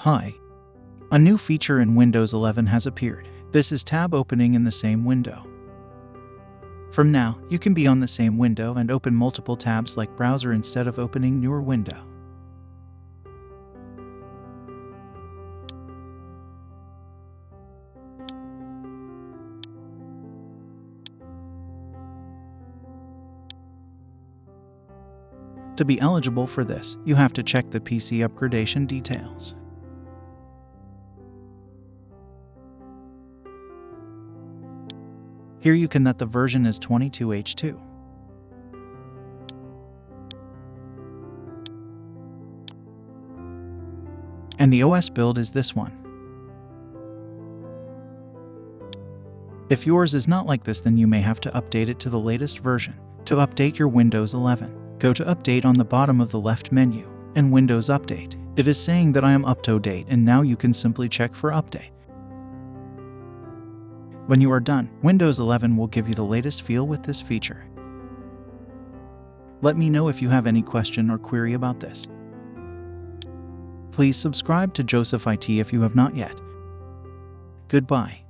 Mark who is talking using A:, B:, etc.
A: Hi. A new feature in Windows 11 has appeared. This is tab opening in the same window. From now, you can be on the same window and open multiple tabs like browser instead of opening newer window. To be eligible for this, you have to check the PC upgradation details. Here you can that the version is 22H2. And the OS build is this one. If yours is not like this, then you may have to update it to the latest version. To update your Windows 11, go to Update on the bottom of the left menu, and Windows Update. It is saying that I am up to date, and now you can simply check for update. When you are done, Windows 11 will give you the latest feel with this feature. Let me know if you have any question or query about this. Please subscribe to Joseph IT if you have not yet. Goodbye.